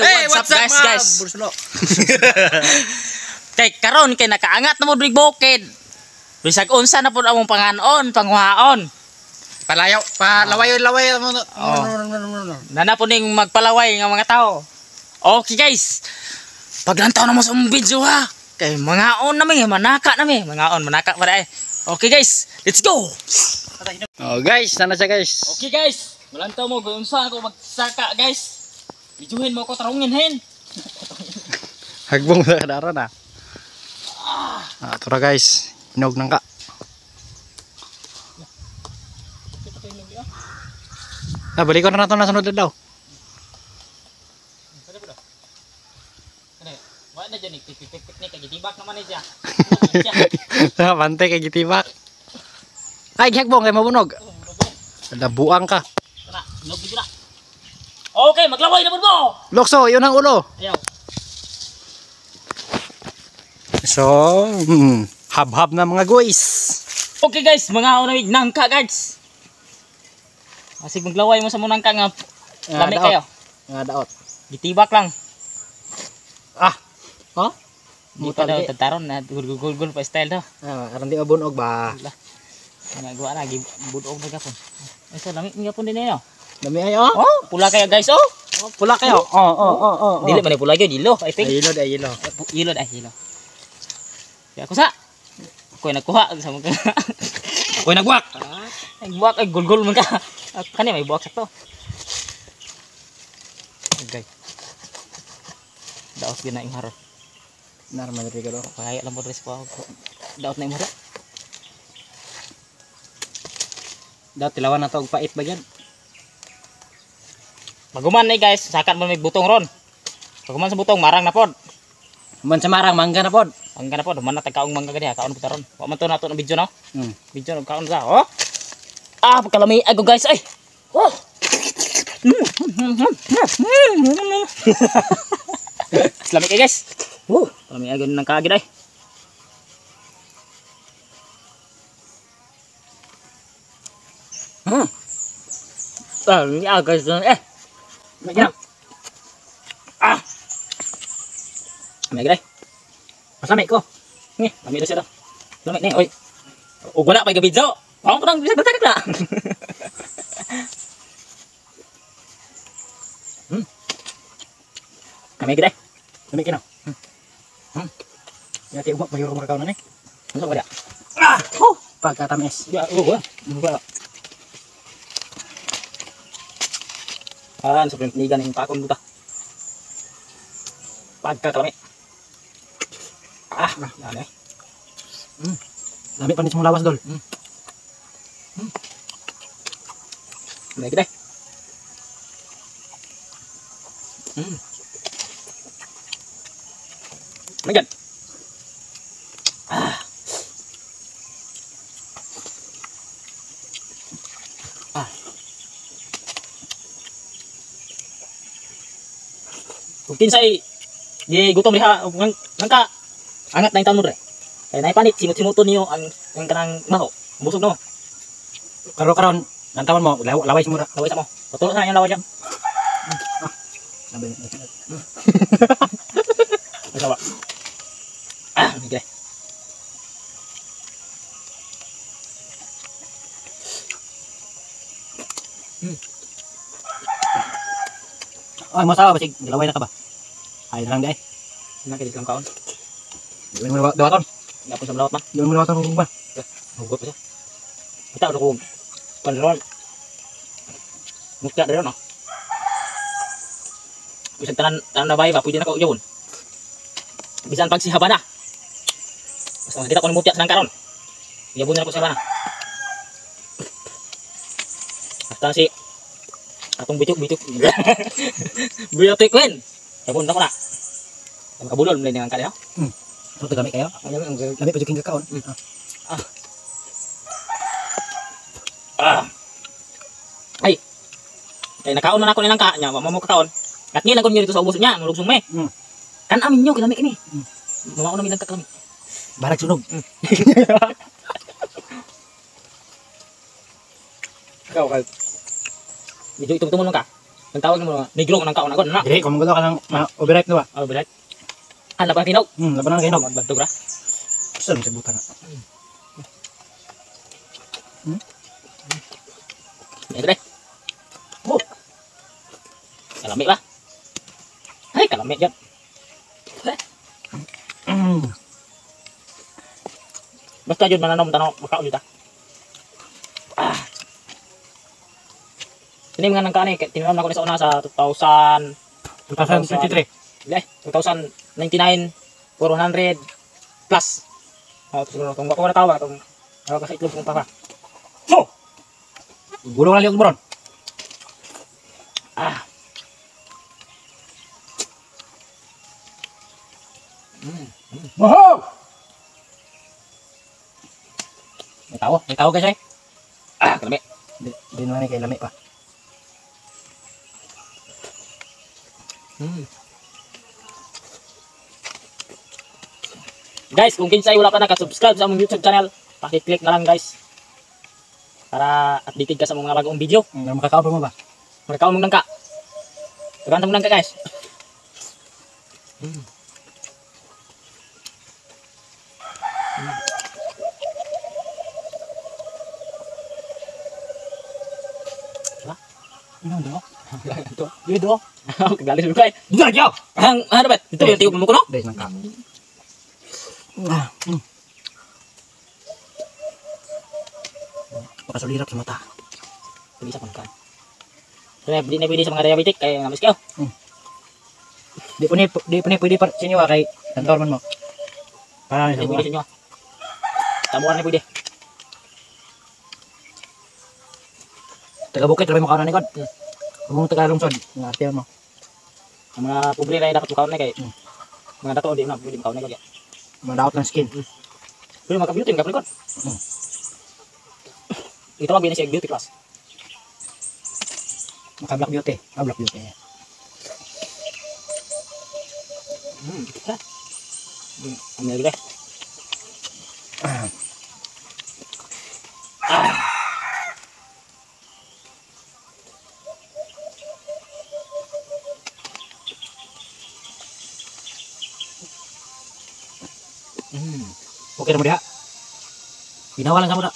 what's up guys? Kay karon kay nakaangat na mo dig bukid. Bisag unsa na pud among panganon, pangwaon. Palaway mo. Nana po ning magpalaway nga mga tao. Okay guys. Paglantaw na mo sa video ha. Kay mangaon nami, manaka nami, manaka para eh. Okay guys, let's go. Oh guys, sana siya guys. Okay guys, malantaw mo kung unsa ako magsaka guys. Bijuhin mo ko tarungin hen. Hagbong sa kadaron ah. Tura guys, hinog nang ka. Balik ko na nato na sunod daw. Wa na dyan piknik kay gitibak naman ni siya. Sa bantay kay gitibak. Ay, hagbong kay mabunog. Ada buang ka. Kana, hinog gid na. Okay, maglaway na pud mo. Lokso, yun ang ulo. Ayaw. So, hab-hab na mga guys. Okay guys, mga unawig nangka guys. Asig maglaway mo sa munang ka nga lami kayo. Nga daot. Gitibak lang. Ah. Ha? Buta daw tataron na gul pa style daw. Aron di abunog ba. Nga gawa na gibudog na gapon. Ay sa lami nga pon din niyo. Dami ayo. Oh, pula kayo guys oh. Pula kayo. Oh. Dili man pula gyud dilo, I think. Yellow. Yellow. Ya kusa. Koy nagkuha sa mga. Koy nagbuak. Nagbuak ay gulgul man ka. Kani may buak sakto. Okay. Daot gyud na imharot. Normal ri gado. Kaya lang mo res ko. Daot na imharot. Daot tilawan na to og pait ba yan? Maguman ni guys, sakat mo may butong ron. Paguman sa butong marang na pod. Man sa marang mangga na pod. Mangga na pod, man na tagkaong mangga gadi ha, kaon putaron. Wa man to nato ng video no. Video ng kaon sa. Oh. Pagkalami ago guys ay. Oh. Salami kay guys. Kalami ago nang kaagid ay. Guys, Magina. May gray. Masamay ko. Ni, kami do siya daw. Lamay ni, oy. Ug wala pa gabidyo. Paong pang bisa bertagak na. Kami gray. Kami kino. Ya ti ugma mayuro mga kaon ni. Unsa ba dia? Pagkatamis. Ya, Buka. Sa pinigan yung takon buta. Pagkakalami. Lami. Lami pa ni lawas dol. Lami kita. Magan. Kinsay di gutom diha ngangka angat na yung tanod re kaya naipanit simut-simuton niyo ang kanang maho busog no Karon nantawan mo laway mo. laway sa mo patulo sa yung laway dyan masawa okay Masawa basig laway na ka ba? Ay lang dai. nakikita lang kaon Yun mo dawaton. yapon sa malawat man Yun mo dawaton kung ba. hugot pa siya kita udah kong panderon mukha deron no bisan tanan na bay ba pwede na ko yun bisan pag si habana basta kita ko ng mutya sa karon yabon na ko si habana basta si atong bituk bituk kuen yabon na ko na makabulol mulai dengan kali no Ito gamit kayo. Lami pa juking kakaon. Ay. Kay nakaon man ako ni nang ka nya, mo kakaon. Kat ni lang kun dito sa ubos nya, nulugsong me. Kan amin nyo kilami kini. Mao na mi lang kakalami. Barag sunog. Ikaw kay. Medyo itong tumulong ka. Ang tawag mo negro nang kaon agon na. Dili ko manggulo ka ng overripe no ba? Oh, bilat. Ano ba kinog? Laban na kinog. Magbanto ra. Gusto mo sabutan na. Ito Oh. Kalami ba? Ay, kalami yan. Basta yun mananom tanaw makaon yun ta. Ini mga nang kanay, tinanom na ko sa una sa 2023. 2099, 400 plus. Siguro itong wako na tawa, itong kasi itlog kong papa. Oh! Gulong lang yung bron. Wow! May tao guys eh. Kalami. Di naman kay lami pa. Guys, kung kinsay wala pa nakasubscribe sa among YouTube channel, paki-click na lang guys. Para updated ka sa mga bagong video. Makakaon mo ba? Magkaon mong nangka. Tagaan mong nangka guys. Ito. Dito. Kagalis mo kay. Diyan. Ano ba? Ito yung tiyog mo ko no? Dahil nang kami. Pakasulirap sa mata. Bisa pang kan. Kaya di na pwede sa mga diabetic kaya ngamis kayo. Di po ni pwede pa sa inyo kay kantor man mo. Para Di sa pwede sa inyo. Tamuan na pwede. taga bukid rabay mo kaon ni kon. Kung taga lungsod, ngati mo. Ang mga pobre na dapat makaon na kay. Mga dato di na pwede makaon na kaya. Madaot ng skin. Pero maka-beauty ka kon. Ito ang binisi beauty class. Maka black beauty. Black beauty. Ang nilagay deh. Okay na mo diha. Ginawa lang sa mo na.